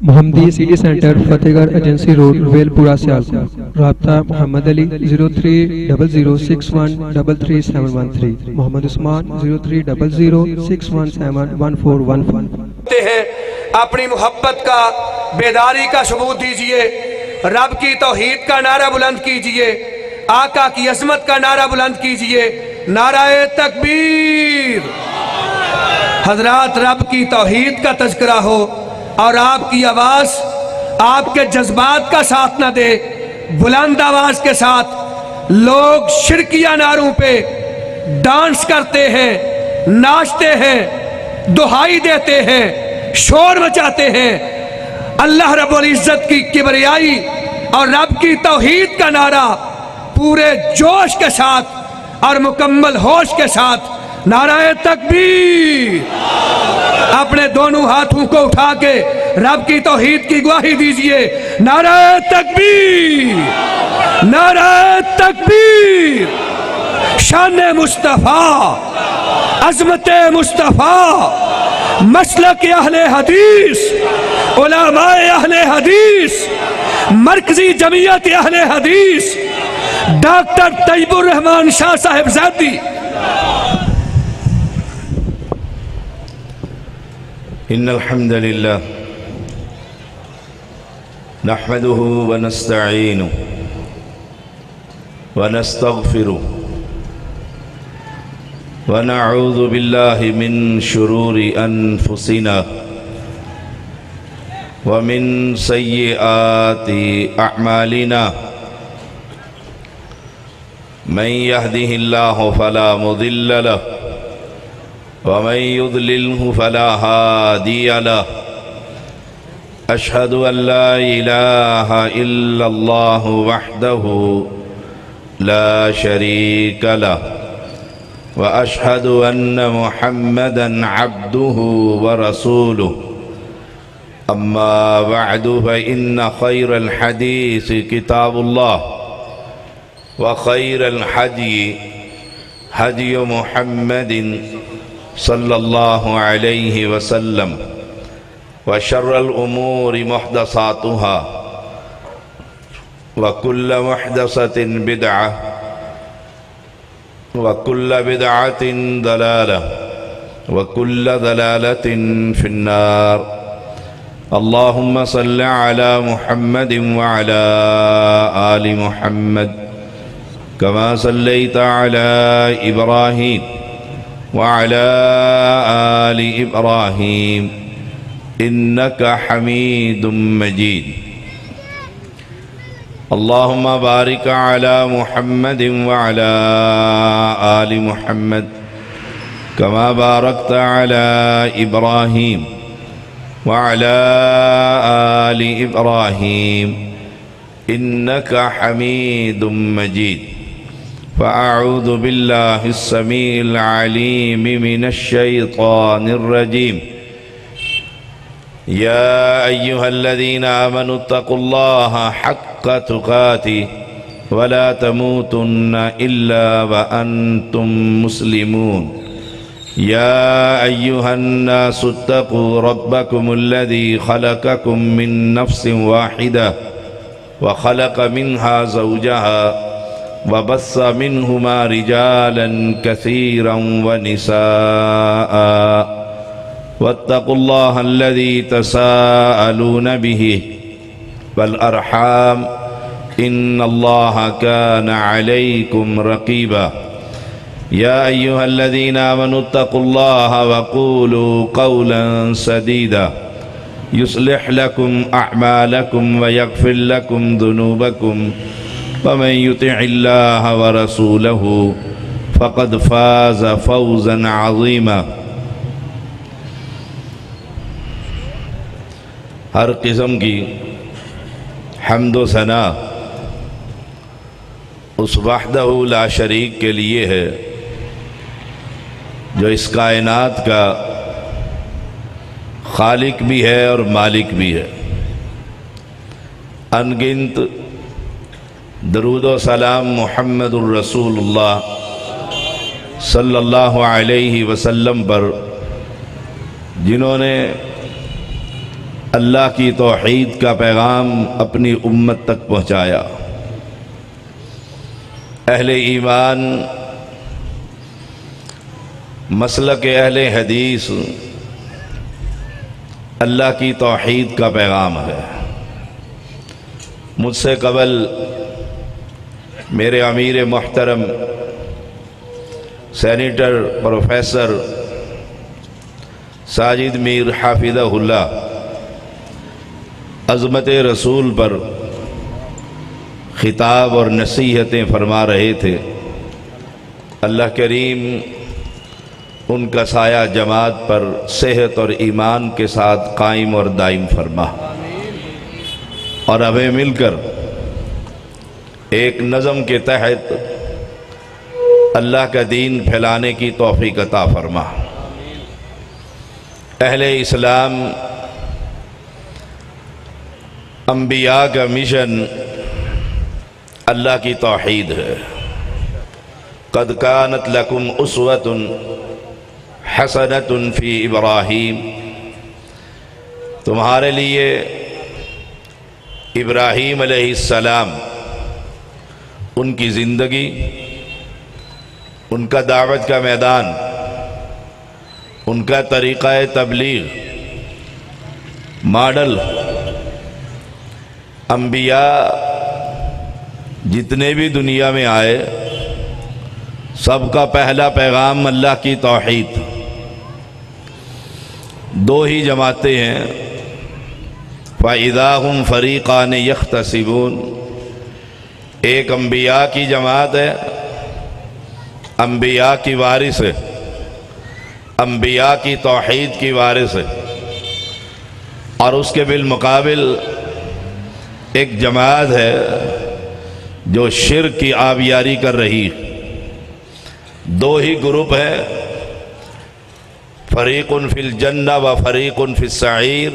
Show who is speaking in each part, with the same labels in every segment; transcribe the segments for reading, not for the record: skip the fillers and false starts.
Speaker 1: محمدی city centre فتح گڑھ agency road royal پورا سیالکوٹ۔ رابطہ محمدعلی 030061333713، محمد عثمان 030061711415۔
Speaker 2: اپنی محبت کا بیداری کا ثبوت دیجئے، رب کی توحید کا نعرہ بلند کیجئے، آقا کی عظمت کا نعرہ بلند کیجئے، نعرہ تکبیر۔ حضرات، رب کی توحید کا تذکرہ ہو اور آپ کی آواز آپ کے جذبات کا ساتھ نہ دے، بلند آواز کے ساتھ لوگ شرکیہ نعروں پہ ڈانس کرتے ہیں، ناچتے ہیں، دہائی دیتے ہیں، شور مچاتے ہیں۔ اللہ رب العزت کی کبریائی اور رب کی توحید کا نعرہ پورے جوش کے ساتھ اور مکمل ہوش کے ساتھ، نعرہ تکبیر۔ اپنے دونوں ہاتھوں کو اٹھا کے رب کی توحید کی گواہی دیجئے، نعرہ تکبیر، نعرہ تکبیر۔ شان مصطفیٰ، عظمت مصطفیٰ، مسلک اہل حدیث، علماء اہل حدیث، مرکزی جمعیت اہل حدیث، ڈاکٹر طیب الرحمن شاہ صاحب زیدی۔
Speaker 3: إن الحمد لله نحمده ونستعينه ونستغفره ونعوذ بالله من شرور أنفسنا ومن سيئات أعمالنا من يهده الله فلا مضل له ومن يضلله فلا هادي له أشهد أن لا إله إلا الله وحده لا شريك له وأشهد أن محمدا عبده ورسوله أما بعد فإن خير الحديث كتاب الله وخير الهدي هدي محمد صلی اللہ علیہ وسلم وشر الامور محدثاتها وكل محدثة بدعة وكل بدعة ضلالة وكل ضلالة في النار اللهم صل على محمد وعلى آل محمد كما صليت على إبراهيم وعلى آل إبراهيم إنك حميد مجيد اللهم بارك على محمد وعلى آل محمد كما باركت على إبراهيم وعلى آل إبراهيم إنك حميد مجيد فأعوذ بالله السميع العليم من الشيطان الرجيم يا أيها الذين آمنوا اتقوا الله حق تقاته ولا تموتن إلا وأنتم مسلمون يا أيها الناس اتقوا ربكم الذي خلقكم من نفس واحدة وخلق منها زوجها وبث منهما رجالا كثيرا ونساء واتقوا الله الذي تساءلون به والأرحام إن الله كان عليكم رقيبا يا أيها الذين آمنوا اتقوا الله وقولوا قولا سديدا يصلح لكم أعمالكم ويغفر لكم ذنوبكم ومن يطع الله ورسوله فقد فاز فوزا عظيما ہر قسم کی حمد و ثنا اس وحدہ لا شریک کے لیے ہے جو اس کائنات کا خالق بھی ہے اور مالک بھی ہے۔ ان گنت درود و سلام محمد الرسول اللہ صلی اللہ علیہ وسلم پر، جنہوں نے اللہ کی توحید کا پیغام اپنی امت تک پہنچایا۔ اہل ایمان مسلک اہل حدیث اللہ کی توحید کا پیغام ہے۔ مجھ سے قبل میرے امیر محترم سینٹر پروفیسر ساجد میر حافظہ اللہ عظمت رسول پر خطاب اور نصیحتیں فرما رہے تھے۔ اللہ کریم ان کا سایہ جماعت پر صحت اور ایمان کے ساتھ قائم اور دائم فرما، اور ہمیں مل کر ایک نظم کے تحت اللہ کا دین پھیلانے کی توفیق عطا فرما۔ اہل اسلام انبیاء کا مشن اللہ کی توحید ہے۔ قد کانت لکم اسوۃ حسنۃ فی ابراہیم، تمہارے لیے ابراہیم علیہ السلام، ان کی زندگی، ان کا دعوت کا میدان، ان کا طریقہ تبلیغ ماڈل، انبیاء جتنے بھی دنیا میں آئے سب کا پہلا پیغام اللہ کی توحید۔ دو ہی جماعتیں ہیں، فَإِذَا هُمْ فَرِيقَانِ يَخْتَصِمُونَ، ایک انبیاء کی جماعت ہے، انبیاء کی وارث ہے، انبیاء کی توحید کی وارث ہے، اور اس کے بالمقابل ایک جماعت ہے جو شرک کی آبیاری کر رہی ہے۔ دو ہی گروپ ہیں، فریق فی الجنہ و فریق فی السعیر،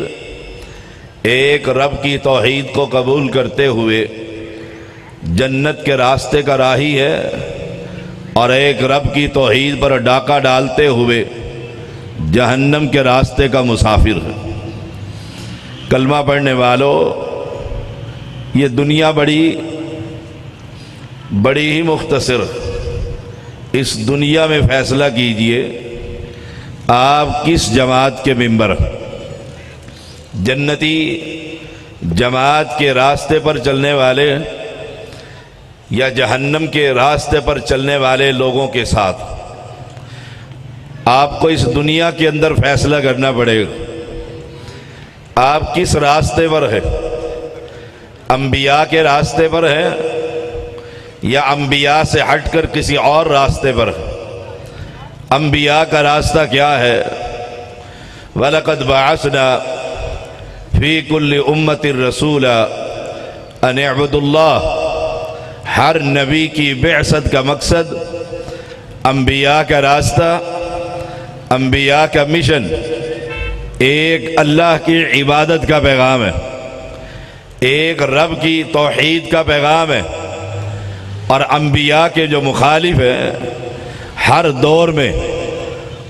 Speaker 3: ایک رب کی توحید کو قبول کرتے ہوئے جنت کے راستے کا راہی ہے، اور ایک رب کی توحید پر ڈاکہ ڈالتے ہوئے جہنم کے راستے کا مسافر ہے۔ کلمہ پڑھنے والوں، یہ دنیا بڑی ہی مختصر، اس دنیا میں فیصلہ کیجئے آپ کس جماعت کے ممبر ہیں۔ جنتی جماعت کے راستے پر چلنے والے یا جہنم کے راستے پر چلنے والے لوگوں کے ساتھ آپ کو اس دنیا کے اندر فیصلہ کرنا پڑے گا۔ آپ کس راستے پر ہیں؟ انبیاء کے راستے پر ہیں یا انبیاء سے ہٹ کر کسی اور راستے پر ہیں؟ انبیاء کا راستہ کیا ہے؟ وَلَقَدْ بَعَثْنَا فِي كُلِّ أُمَّةٍ رَسُولًا أَنِ اعْبُدُوا اللَّهَ، ہر نبی کی بعثت کا مقصد، انبیاء کا راستہ، انبیاء کا مشن ایک اللہ کی عبادت کا پیغام ہے، ایک رب کی توحید کا پیغام ہے، اور انبیاء کے جو مخالف ہیں ہر دور میں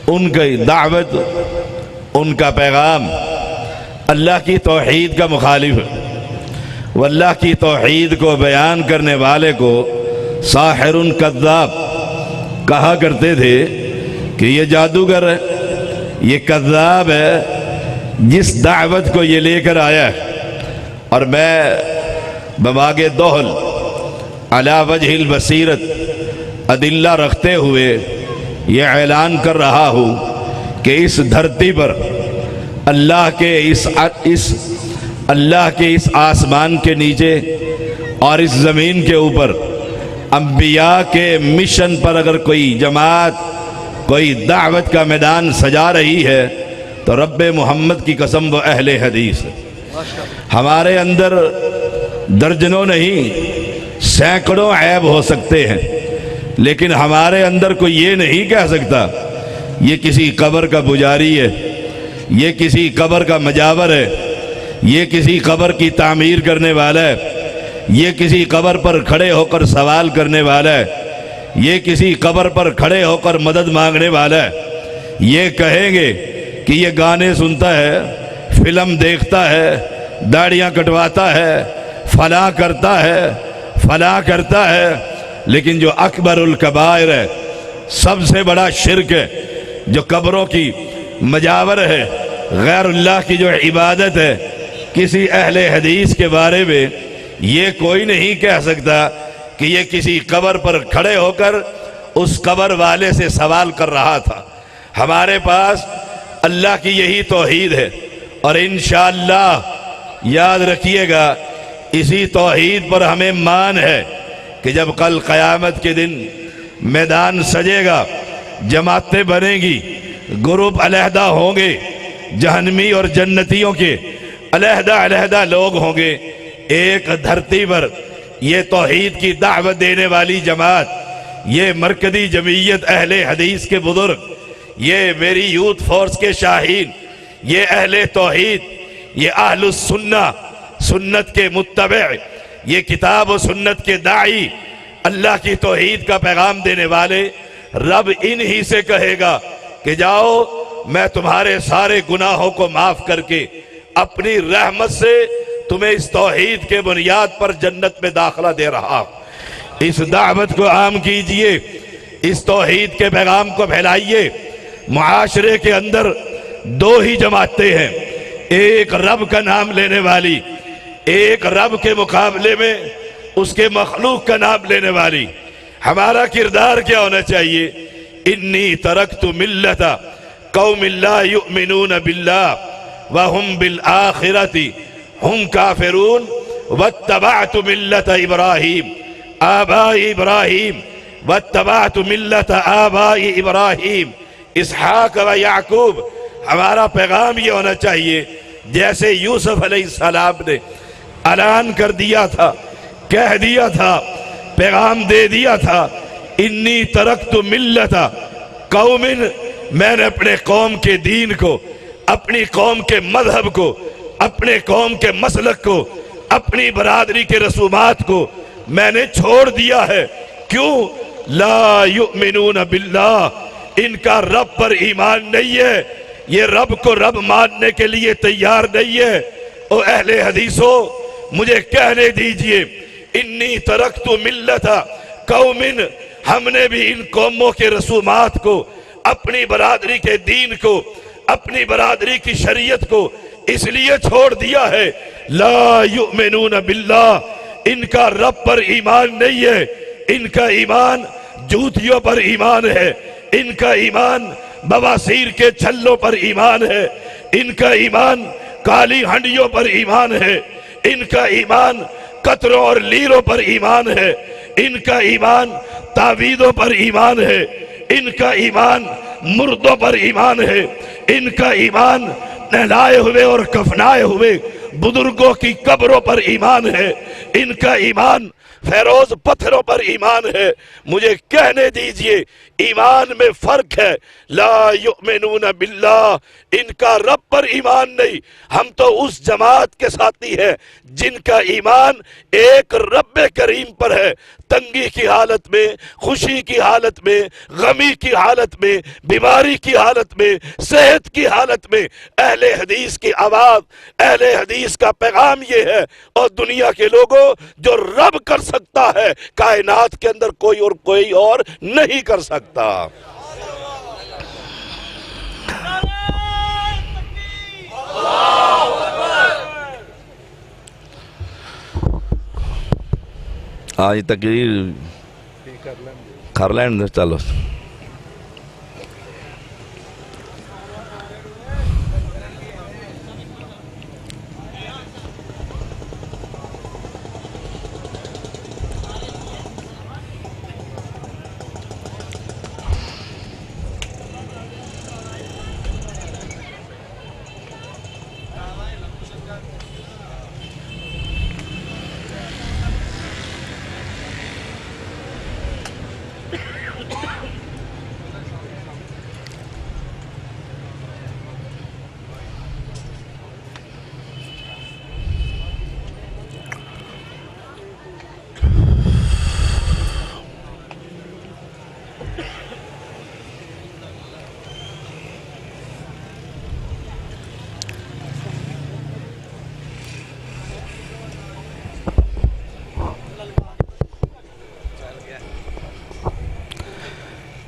Speaker 3: ان کی دعوت، ان کا پیغام اللہ کی توحید کا مخالف ہے۔ واللہ کی توحید کو بیان کرنے والے کو ساحر کذاب کہا کرتے تھے کہ یہ جادوگر ہے، یہ کذاب ہے، جس دعوت کو یہ لے کر آیا ہے۔ اور میں بماغ دہل علی وجہ البصیرت ادلہ رکھتے ہوئے یہ اعلان کر رہا ہوں کہ اس دھرتی پر اللہ کے اس آسمان کے نیچے اور اس زمین کے اوپر انبیاء کے مشن پر اگر کوئی جماعت، کوئی دعوت کا میدان سجا رہی ہے تو رب محمد کی قسم وہ اہل حدیث ہے۔ ہمارے اندر درجنوں نہیں سینکڑوں عیب ہو سکتے ہیں، لیکن ہمارے اندر کوئی یہ نہیں کہہ سکتا یہ کسی قبر کا پجاری ہے، یہ کسی قبر کا مجاور ہے، یہ کسی قبر کی تعمیر کرنے والا ہے، یہ کسی قبر پر کھڑے ہو کر سوال کرنے والا ہے، یہ کسی قبر پر کھڑے ہو کر مدد مانگنے والا ہے۔ یہ کہیں گے کہ یہ گانے سنتا ہے، فلم دیکھتا ہے، داڑیاں کٹواتا ہے، فلاں کرتا ہے، لیکن جو اکبر الکبائر ہے، سب سے بڑا شرک ہے، جو قبروں کی مجاور ہے، غیر اللہ کی جو عبادت ہے، کسی اہل حدیث کے بارے میں یہ کوئی نہیں کہہ سکتا کہ یہ کسی قبر پر کھڑے ہو کر اس قبر والے سے سوال کر رہا تھا۔ ہمارے پاس اللہ کی یہی توحید ہے، اور انشاءاللہ یاد رکھیے گا اسی توحید پر ہمیں مان ہے کہ جب کل قیامت کے دن میدان سجے گا، جماعتیں بنیں گی، گروپ علیحدہ ہوں گے، جہنمی اور جنتیوں کے علیحدہ لوگ ہوں گے، ایک دھرتی پر یہ توحید کی دعوت دینے والی جماعت، یہ مرکزی جمعیت اہل حدیث کے بزرگ، یہ میری یوتھ فورس کے شاہین، یہ اہل توحید، یہ اہل السنہ، سنت کے متبع، یہ کتاب و سنت کے داعی، اللہ کی توحید کا پیغام دینے والے، رب انہی سے کہے گا کہ جاؤ میں تمہارے سارے گناہوں کو معاف کر کے اپنی رحمت سے تمہیں اس توحید کے بنیاد پر جنت میں داخلہ دے رہا ہوں۔ اس دعوت کو عام کیجئے، اس توحید کے پیغام کو پھیلائیے۔ معاشرے کے اندر دو ہی جماعتیں ہیں، ایک رب کا نام لینے والی، ایک رب کے مقابلے میں اس کے مخلوق کا نام لینے والی۔ ہمارا کردار کیا ہونا چاہیے؟ انی ترکت ملت قوم لا یؤمنون باللہ وہم بالآخرۃ ہم کافرون واتبعت ملت ابراہیم آبائی ابراہیم واتبعت ملت آبائی ابراہیم اسحاق و یعقوب۔ ہمارا پیغام یہ ہونا چاہیے جیسے یوسف علیہ السلام نے اعلان کر دیا تھا، کہہ دیا تھا، پیغام دے دیا تھا، انی ترکت ملت قوم، میں نے اپنے قوم کے دین کو، اپنی قوم کے مذہب کو، اپنے قوم کے مسلک کو، اپنی برادری کے رسومات کو میں نے چھوڑ دیا ہے۔ کیوں؟ لا یؤمنون باللہ، ان کا رب پر ایمان نہیں ہے، یہ رب کو رب ماننے کے لیے تیار نہیں ہے۔ او اہل حدیثو، مجھے کہنے دیجئے، انی ترکت ملت قوم، ہم نے بھی ان قوموں کے رسومات کو، اپنی برادری کے دین کو، اپنی برادری کی شریعت کو اس لیے چھوڑ دیا ہے، لا یؤمنون باللہ، ان کا رب پر ایمان نہیں ہے، ان کا ایمان جوتیوں پر ایمان ہے، ان کا ایمان بواسیر کے چھلوں پر ایمان ہے، ان کا ایمان کالی ہنڈیوں پر ایمان ہے، ان کا ایمان قطروں اور لیروں پر ایمان ہے، ان کا ایمان تعویذوں پر ایمان ہے، ان کا ایمان مردوں پر ایمان ہے، ان کا ایمان نہلائے ہوئے اور کفنائے ہوئے بزرگوں کی قبروں پر ایمان ہے، ان کا ایمان فیروز پتھروں پر ایمان ہے۔ مجھے کہنے دیجئے ایمان میں فرق ہے، لا یؤمنون باللہ، ان کا رب پر ایمان نہیں۔ ہم تو اس جماعت کے ساتھی ہیں جن کا ایمان ایک رب کریم پر ہے، تنگی کی حالت میں، خوشی کی حالت میں، غمی کی حالت میں، بیماری کی حالت میں، صحت کی حالت میں اہل حدیث کی آواز، اہل حدیث کا پیغام یہ ہے۔ اور دنیا کے لوگوں، جو رب کر سکتا ہے کائنات کے اندر کوئی اور نہیں کر سکتا۔ آج تقریر کر لین دے، چلو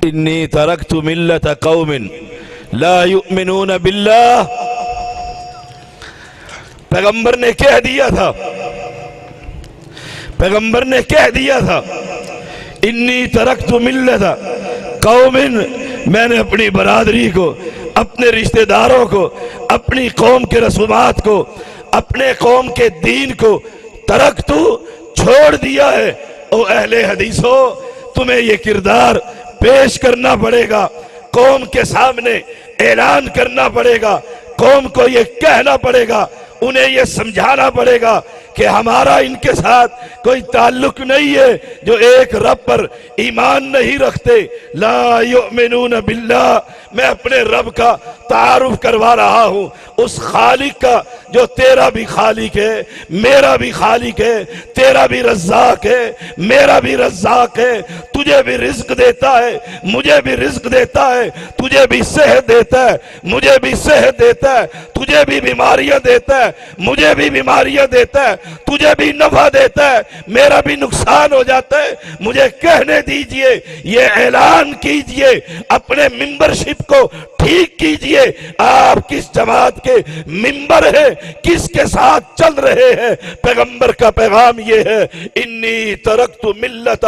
Speaker 3: انی ترکت ملت قوم لا یؤمنون باللہ. پیغمبر نے کہہ دیا تھا، پیغمبر نے کہہ دیا تھا انی ترکت ملت قوم، میں نے اپنی برادری کو، اپنے رشتہ داروں کو، اپنی قوم کے رسومات کو، اپنے قوم کے دین کو ترکت، چھوڑ دیا ہے. او اہل حدیثو، تمہیں یہ کردار پیش کرنا پڑے گا، قوم کے سامنے اعلان کرنا پڑے گا، قوم کو یہ کہنا پڑے گا، انہیں یہ سمجھانا پڑے گا کہ ہمارا ان کے ساتھ کوئی تعلق نہیں ہے جو ایک رب پر ایمان نہیں رکھتے. لا یؤمنون باللہ. میں اپنے رب کا تعارف کروا رہا ہوں، اس خالق کا جو تیرا بھی خالق ہے، میرا بھی خالق ہے، تیرا بھی رزاق ہے، میرا بھی رزاق ہے، تجھے بھی رزق دیتا ہے، مجھے بھی رزق دیتا ہے، تجھے بھی صحت دیتا ہے، مجھے بھی صحت دیتا ہے، تجھے بھی بیماریاں دیتا ہے، مجھے بھی بیماریاں دیتا ہے، تجھے بھی نفع دیتا ہے، میرا بھی نقصان ہو جاتا ہے. مجھے کہنے دیجئے، یہ اعلان کیجئے، اپنے ممبرشپ کو ٹھیک کیجئے. آپ کس جماعت کے ممبر ہیں، کس کے ساتھ چل رہے ہیں؟ پیغمبر کا پیغام یہ ہے انی ترکت ملت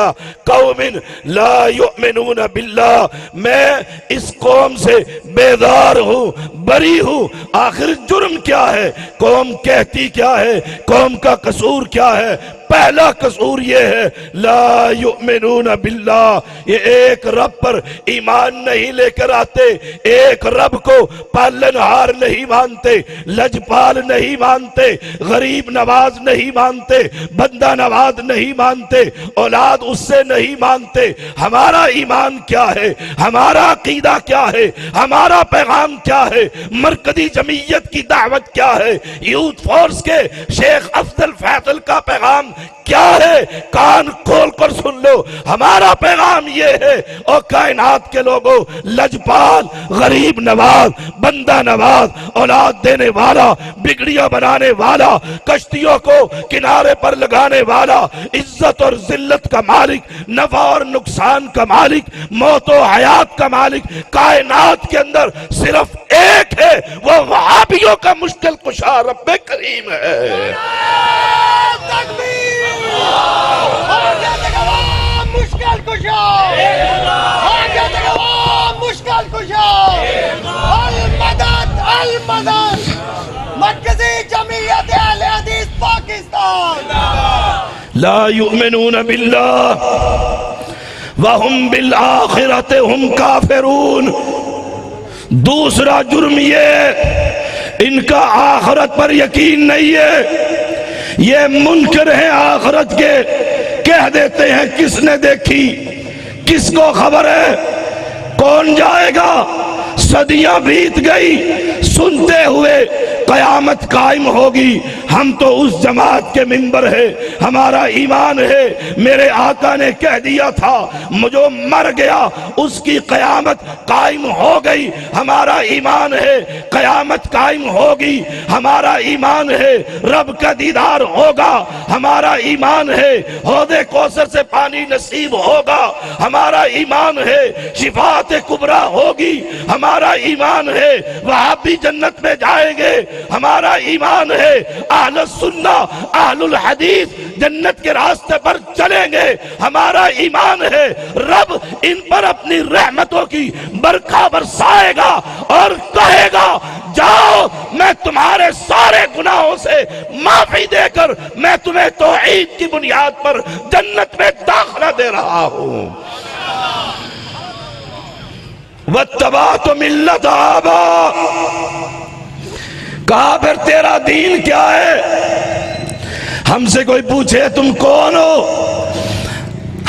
Speaker 3: قوم لا یؤمنون باللہ. میں اس قوم سے بیدار ہوں، بری ہوں. آخر جرم کیا ہے؟ قوم کہتی کیا ہے؟ قوم کا قصور کیا ہے؟ پہلا قصور یہ ہے لا یؤمنون باللہ. یہ ایک رب پر ایمان نہیں لے کر آتے، ایک رب کو پالنہار نہیں مانتے، لجپال نہیں مانتے، غریب نواز نہیں مانتے، بندہ نواز نہیں مانتے، اولاد اس سے نہیں مانتے. ہمارا ایمان کیا ہے؟ ہمارا عقیدہ کیا ہے؟ ہمارا پیغام کیا ہے؟ مرکزی جمعیت کی دعوت کیا ہے؟ یوتھ فورس کے شیخ افضل فیصل کا پیغام کیا ہے؟ کان کھول کر سن لو. ہمارا پیغام یہ ہے اور کائنات کے لوگوں، لجپال، غریب نواز، بندہ نواز، اولاد دینے والا، بگڑیاں بنانے والا، کشتیوں کو کنارے پر لگانے والا، عزت اور ذلت کا مالک، نفع اور نقصان کا مالک، موت و حیات کا مالک کائنات کے اندر صرف ایک ہے، وہ وہابیوں کا مشکل کشا رب کریم ہے.
Speaker 4: مشکل کشا، مشکل کشا، المدد المدد. مرکزی جمعیت اہل حدیث پاکستان.
Speaker 3: لا یؤمنون باللہ وہم بالآخرۃ ہم کافرون. دوسرا جرم یہ، ان کا آخرت پر یقین نہیں ہے، یہ منکر ہیں آخرت کے. کہہ دیتے ہیں کس نے دیکھی، کس کو خبر ہے، کون جائے گا. صدیاں بیت گئی سنتے ہوئے، قیامت قائم ہوگی. ہم تو اس جماعت کے ممبر ہیں، ہمارا ایمان ہے. میرے آقا نے کہہ دیا تھا جو مر گیا اس کی قیامت قائم ہو گئی. ہمارا ایمان ہے قیامت قائم ہوگی. ہمارا ایمان ہے رب کا دیدار ہوگا. ہمارا ایمان ہے حوض کوثر سے پانی نصیب ہوگا. ہمارا ایمان ہے شفاعت کبریٰ ہوگی. ہمارا ایمان ہے وہابی جنت میں جائیں گے. ہمارا ایمان ہے اہل السنہ اہل الحدیث جنت کے راستے پر چلیں گے. ہمارا ایمان ہے رب ان پر اپنی رحمتوں کی برکھا برسائے گا اور کہے گا جاؤ میں تمہارے سارے گناہوں سے معافی دے کر میں تمہیں توحید کی بنیاد پر جنت میں داخلہ دے رہا ہوں. واتبعت ملت آبا. کہا پھر تیرا دین کیا ہے؟ ہم سے کوئی پوچھے تم کون ہو،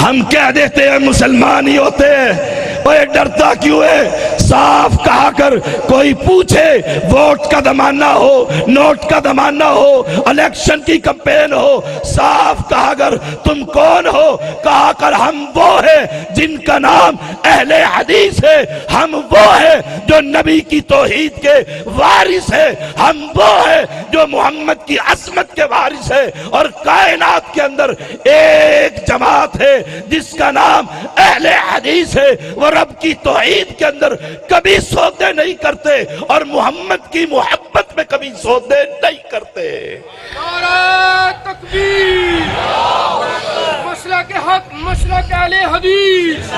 Speaker 3: ہم کہہ دیتے ہیں مسلمان ہی ہوتے ہیں. اوے ڈرتا کیوں ہے؟ صاف کہا کر. کوئی پوچھے ووٹ کا زمانہ ہو، نوٹ کا زمانہ ہو، الیکشن کی کمپین ہو، صاف کہا کر تم کون ہو. کہا کر ہم وہ ہیں جن کا نام اہل حدیث ہے. ہم وہ ہیں جو نبی کی توحید کے وارث ہیں. ہم وہ ہیں جو محمد کی عظمت کے وارث ہیں. اور کائنات کے اندر ایک جماعت ہے جس کا نام اہل حدیث ہے، ورنہ رب کی توحید کے اندر کبھی سودے نہیں کرتے اور محمد کی محبت میں کبھی سودے نہیں کرتے.
Speaker 5: نعرہ تکبیر، مسلک حق مسلک اہل حدیث،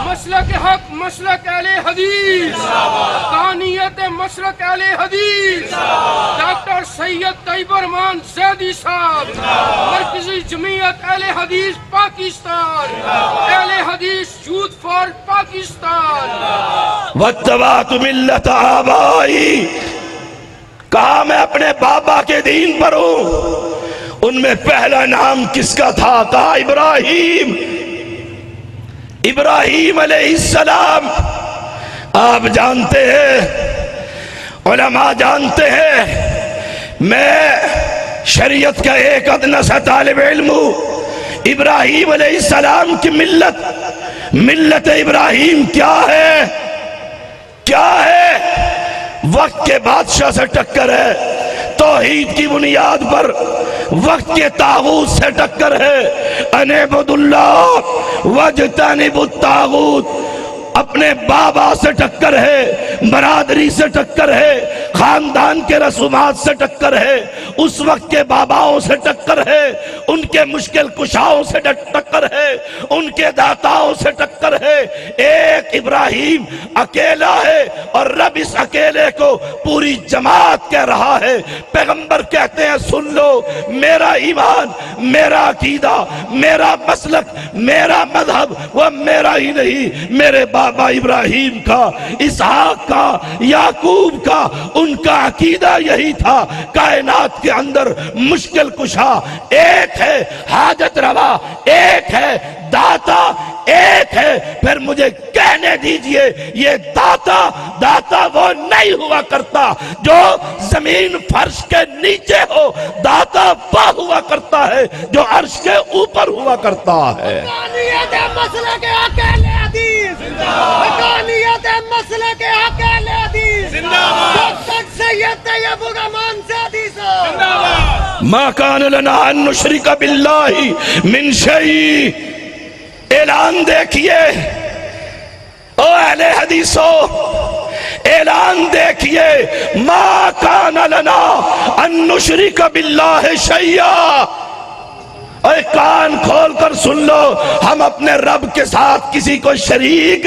Speaker 5: مسلک حق مسلک اہل حدیث، کہانیت مسلک اہل حدیث، ڈاکٹر سید طیب رحمان زیدی صاحب، مرکزی جمعیت اہل حدیث پاکستان، اہل حدیث یوتھ فار پاکستان.
Speaker 3: واتبعت ملت آبائی، کہا میں اپنے بابا کے دین پر ہوں. ان میں پہلا نام کس کا تھا؟ کہا ابراہیم. ابراہیم علیہ السلام. آپ جانتے ہیں، علماء جانتے ہیں، میں شریعت کا ایک ادنا سا طالب علم ہوں. ابراہیم علیہ السلام کی ملت ابراہیم کیا ہے؟ کیا ہے؟ وقت کے بادشاہ سے ٹکر ہے، توحید کی بنیاد پر وقت کے طاغوت سے ٹکر ہے. ان اعبدوا اللہ واجتنبوا الطاغوت. اپنے بابا سے ٹکر ہے، برادری سے ٹکر ہے، خاندان کے رسومات سے ٹکر ہے، اس وقت کے باباؤں سے ٹکر ہے، ان کے مشکل کشاؤں سے ٹکر ہے، ان کے داتاؤں سے ٹکر ہے. ایک ابراہیم اکیلا ہے اور رب اس اکیلے کو پوری جماعت کہہ رہا ہے. پیغمبر کہتے ہیں سن لو، میرا ایمان، میرا عقیدہ، میرا مسلک، میرا مذہب وہ میرا ہی نہیں، میرے بابا ابراہیم کا، اسحاق کا، یعقوب کا، ان کا عقیدہ یہی تھا. کائنات کے اندر مشکل کشا ایک ہے، حاجت روا ایک ہے، داتا ایک ہے. پھر مجھے کہنے دیجئے یہ داتا وہ نہیں ہوا کرتا جو زمین فرش کے نیچے ہو، داتا وہ ہوا کرتا ہے جو عرش کے اوپر ہوا کرتا ہے.
Speaker 4: حقانیت مسلک اکیلے حدیث، حقانیت مسلک اکیلے حدیث، ڈاکٹر سید طیب رحمان زیدی صاحب.
Speaker 3: ما کان لنا ان نشرک باللہ من شیء. اعلان دیکھیے او اہل حدیثو، اعلان دیکھیے، ما کان لنا ان نشرک باللہ شیئا. اے کان کھول کر سن لو، ہم اپنے رب کے ساتھ کسی کو شریک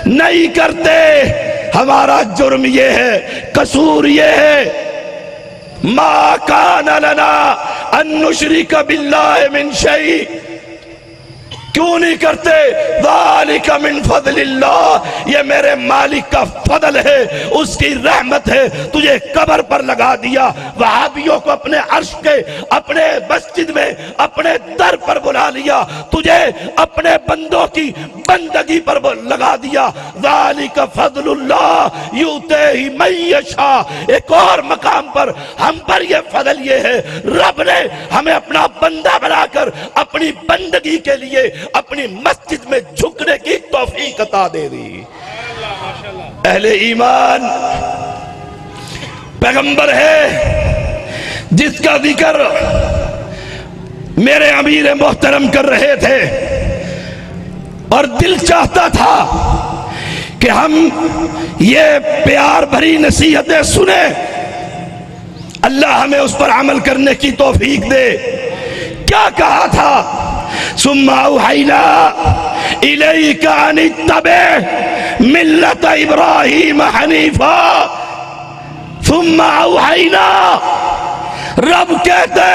Speaker 3: نہیں کرتے. ہمارا جرم یہ ہے، قصور یہ ہے، ما کان لنا ان نشرک باللہ من شیء. کیوں نہیں کرتے؟ ذالک من فضل اللہ، یہ میرے مالک کا فضل ہے، اس کی رحمت ہے. تجھے قبر پر لگا دیا، وہابیوں کو اپنے عرش کے، اپنے مسجد میں، اپنے در پر بلا لیا، تجھے اپنے بندوں کی بندگی پر لگا دیا. ذالک فضل اللہ یؤتیہ من یشاء. ایک اور مقام پر ہم پر یہ فضل یہ ہے، رب نے ہمیں اپنا بندہ بنا کر اپنی بندگی کے لیے اپنی مسجد میں جھکنے کی توفیق عطا دے دی. اہل ایمان پیغمبر ہے جس کا ذکر میرے امیر محترم کر رہے تھے، اور دل چاہتا تھا کہ ہم یہ پیار بھری نصیحتیں سنیں. اللہ ہمیں اس پر عمل کرنے کی توفیق دے. کیا کہا تھا؟ ثم اوحینا الیک ان اتبع ملت ابراہیم حنیفا. ثم اوحینا، رب کہتے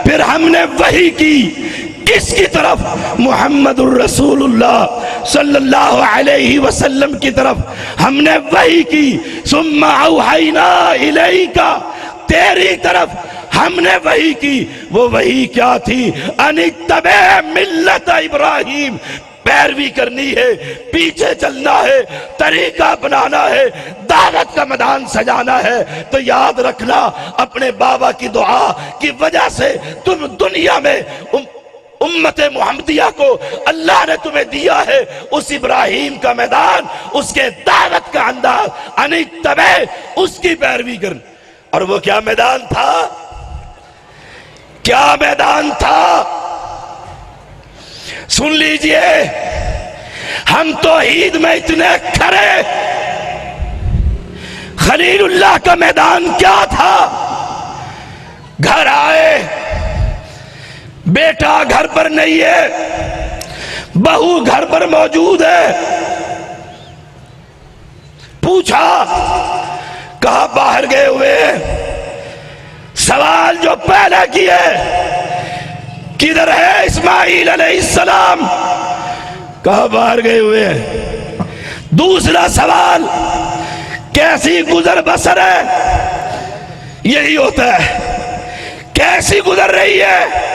Speaker 3: پھر ہم نے وحی کی کس کی طرف؟ محمد الرسول اللہ صلی اللہ علیہ وسلم کی طرف ہم نے وحی کی. ثم اوحینا الیک، تیری طرف ہم نے وحی کی. وہ وحی کیا تھی؟ ان اتبع ملت ابراہیم. پیروی کرنی ہے، پیچھے چلنا ہے، طریقہ اپنانا ہے، دعوت کا میدان سجانا ہے. تو یاد رکھنا، اپنے بابا کی دعا کی وجہ سے تم دنیا میں امت محمدیہ کو اللہ نے تمہیں دیا ہے اس ابراہیم کا میدان، اس کے دعوت کا انداز. ان اتبع، اس کی پیروی کرنا. اور وہ کیا میدان تھا؟ کیا میدان تھا؟ سن لیجئے، ہم توحید میں اتنے کھڑے. خلیل اللہ کا میدان کیا تھا؟ گھر آئے، بیٹا گھر پر نہیں ہے، بہو گھر پر موجود ہے. پوچھا، کہا باہر گئے ہوئے. سوال جو پہلا کیے، کدھر ہے اسماعیل علیہ السلام؟ کہا باہر گئے ہوئے. دوسرا سوال، کیسی گزر بسر ہے؟ یہی ہوتا ہے، کیسی گزر رہی ہے؟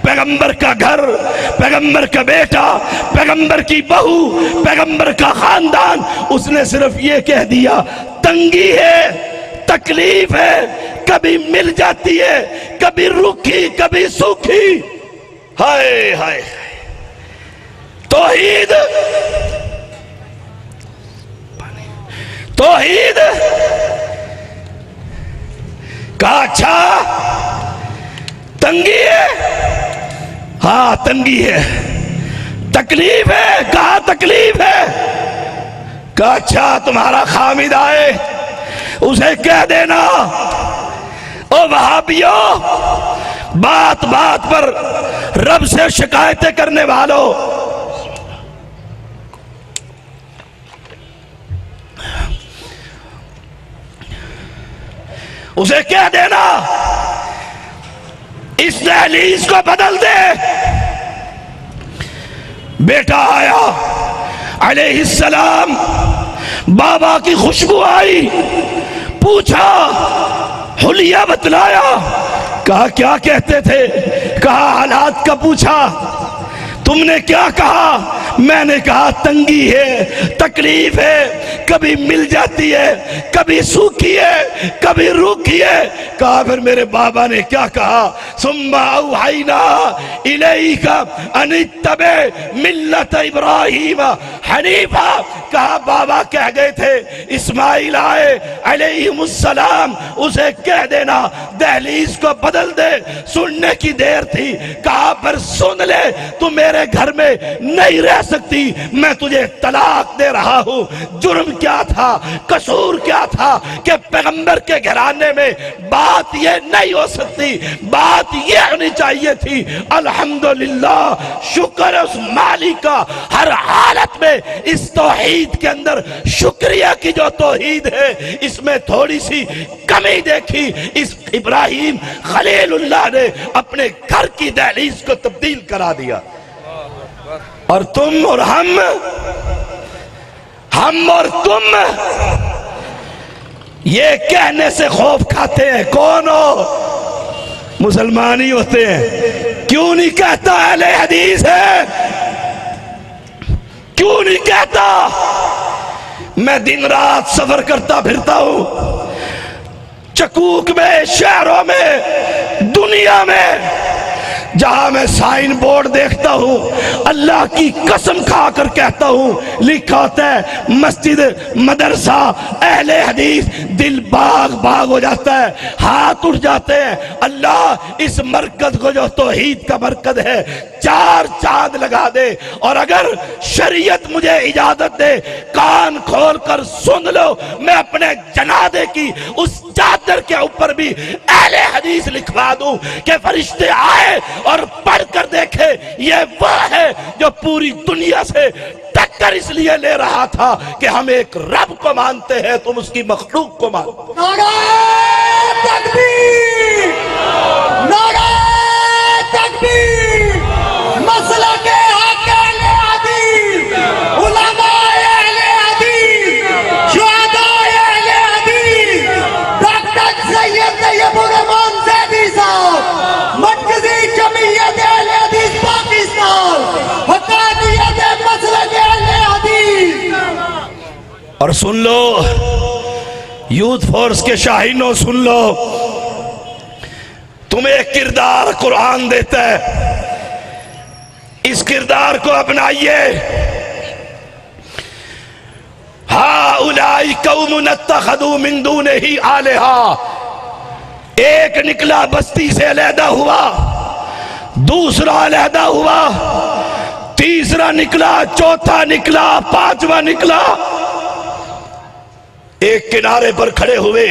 Speaker 3: پیغمبر کا گھر، پیغمبر کا بیٹا، پیغمبر کی بہو، پیغمبر کا خاندان. اس نے صرف یہ کہہ دیا تنگی ہے، تکلیف ہے، کبھی مل جاتی ہے، کبھی روکھی کبھی سوکھی. ہائے ہائے توحید، توحید. کہا اچھا تنگی ہے؟ ہاں تنگی ہے. تکلیف ہے؟ کہا تکلیف ہے. کہا اچھا تمہارا خامد آئے، اسے کہہ دینا او وہابیوں، بات بات پر رب سے شکایتیں کرنے والوں، اسے کہہ دینا اس دہلیز کو بدل دے. بیٹا آیا علیہ السلام، بابا کی خوشبو آئی، پوچھا، حلیہ بتلایا. کہا کیا کہتے تھے؟ کہا حالات کا پوچھا. تم نے کیا کہا؟ میں نے کہا تنگی ہے، تکلیف ہے، کبھی مل جاتی ہے، کبھی سوکھی ہے، کبھی روکھی ہے. کہا پھر میرے بابا نے کیا کہا؟ ثم اوحینا الیک ان اتبع ملت ابراہیم حنیفا. کہا بابا کہہ گئے تھے اسماعیل آئے علیہ السلام، اسے کہہ دینا دہلیز کو بدل دے. سننے کی دیر تھی. کہا پھر سن لے، تو میرے گھر میں نہیں رہ سکتی، میں تجھے طلاق دے رہا ہوں. جرم کیا تھا؟ قصور کیا تھا کہ پیغمبر کے گھرانے میں بات یہ نہیں ہو سکتی؟ بات یہ ہونی چاہیے تھی الحمدللہ، شکر اس مالک کا ہر حالت میں. اس توحید کے اندر شکریہ کی جو توحید ہے، اس میں تھوڑی سی کمی دیکھی. اس ابراہیم خلیل اللہ نے اپنے گھر کی دہلیز کو تبدیل کرا دیا. اور تم اور ہم اور تم یہ کہنے سے خوف کھاتے ہیں. کون ہو؟ مسلمان ہی ہوتے ہیں. کیوں نہیں کہتا اہل حدیث ہے؟ کیوں نہیں کہتا؟ میں دن رات سفر کرتا پھرتا ہوں، چکوک میں، شہروں میں، دنیا میں، جہاں میں سائن بورڈ دیکھتا ہوں، اللہ کی قسم کھا کر کہتا ہوں، لکھا ہوتا ہے مسجد مدرسہ اہل حدیث. دل باغ باغ ہو جاتا ہے، ہاتھ اٹھ جاتے ہیں. اللہ اس مرکز کو جو توحید کا مرکز ہے 4 چاند لگا دے. اور اگر شریعت مجھے اجازت دے، کان کھول کر سن لو، میں اپنے جنازے کی اس چادر کے اوپر بھی اہل حدیث لکھوا دوں کہ فرشتے آئے اور پڑھ کر دیکھے یہ وہ ہے جو پوری دنیا سے ٹکر اس لیے لے رہا تھا کہ ہم ایک رب کو مانتے ہیں، تم اس کی مخلوق کو مانتے.
Speaker 4: نعرہ تکبیر، نعرہ تکبیر. مسلک حق اہل حدیث، علماء اہل حدیث، شہداء اہل حدیث، ڈاکٹر سید طیب الرحمان زیدی صاحب، مرکزی جمعیت اہل حدیث پاکستان، حقانیت مسلک اہل حدیث.
Speaker 3: اور سن لو یوتھ فورس کے شاہینوں، سن لو، تمہیں ایک کردار قرآن دیتا ہے، اس کردار کو اپنائیے. ہؤلاء قوم اتخذوا من دونہ آلہۃ. ایک نکلا بستی سے علیحدہ ہوا، دوسرا علیحدہ ہوا، تیسرا نکلا، چوتھا نکلا، پانچواں نکلا، ایک کنارے پر کھڑے ہوئے.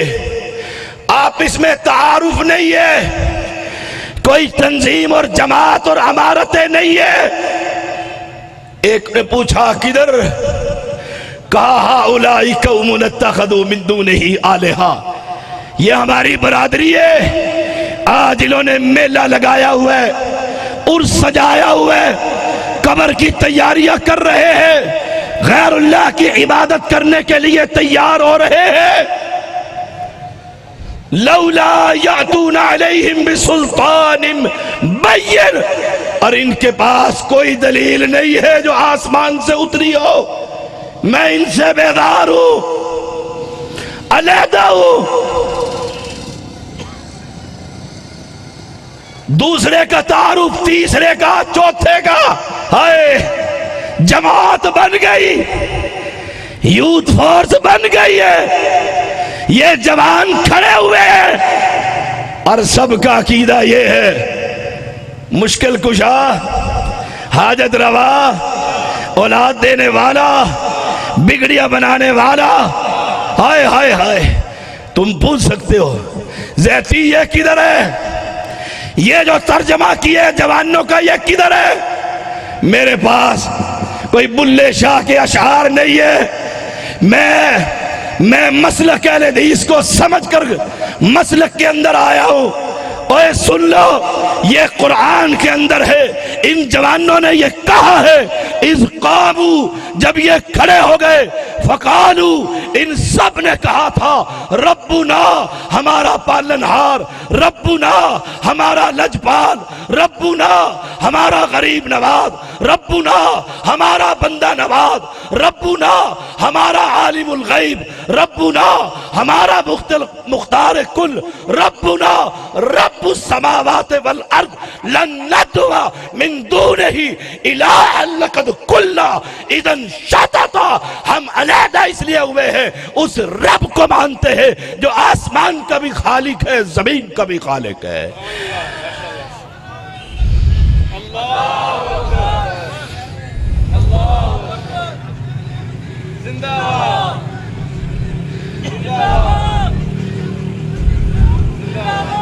Speaker 3: آپس میں تعارف نہیں ہے، کوئی تنظیم اور جماعت اور امارتیں نہیں ہے. ایک نے پوچھا کدھر؟ کہا ہؤلاء قوم اتخذوا من دونہ آلہہ، یہ ہماری برادری ہے، آج انہوں نے میلہ لگایا ہوا ہے، عرس سجایا ہوا ہے، قبر کی تیاریاں کر رہے ہیں، غیر اللہ کی عبادت کرنے کے لیے تیار ہو رہے ہیں. لولا یاتون علیہم بسلطان بین، اور ان کے پاس کوئی دلیل نہیں ہے جو آسمان سے اتری ہو. میں ان سے بیدار ہوں، علیحدہ ہوں. دوسرے کا تعارف، تیسرے کا، چوتھے کا، ہائے جماعت بن گئی، یوتھ فورس بن گئی ہے. یہ جوان کھڑے ہوئے ہیں اور سب کا عقیدہ یہ ہے، مشکل کشا، حاجت روا، اولاد دینے والا، بگڑیاں بنانے والا. ہائے ہائے ہائے. تم پوچھ سکتے ہو زیدی یہ کدھر ہے؟ یہ جو ترجمہ کیے جوانوں کا یہ کدھر ہے؟ میرے پاس کوئی بلے شاہ کے اشعار نہیں ہے. میں مسلک اہل حدیث کو سمجھ کر مسلک کے اندر آیا ہوں. اوے سن لو، یہ قرآن کے اندر ہے. ان جوانوں نے یہ کہا ہے، اذ قاموا، جب یہ کھڑے ہو گئے، فقالوا، ان سب نے کہا تھا، ربنا، ہمارا پالنہار، ربنا، ہمارا لجپال، ربنا، ہمارا غریب نواز، ربنا، ہمارا بندہ نواز، ربنا، ہمارا عالم الغیب، ربنا، ہمارا مختار کل، ربنا، رب السماوات والارض، لن ندعو من دونہ الہا لقد قلنا اذا شططا. ہم علیحدہ اس لیے ہوئے ہیں، اس رب کو مانتے ہیں جو آسمان کا بھی خالق ہے، زمین کا بھی خالق ہے.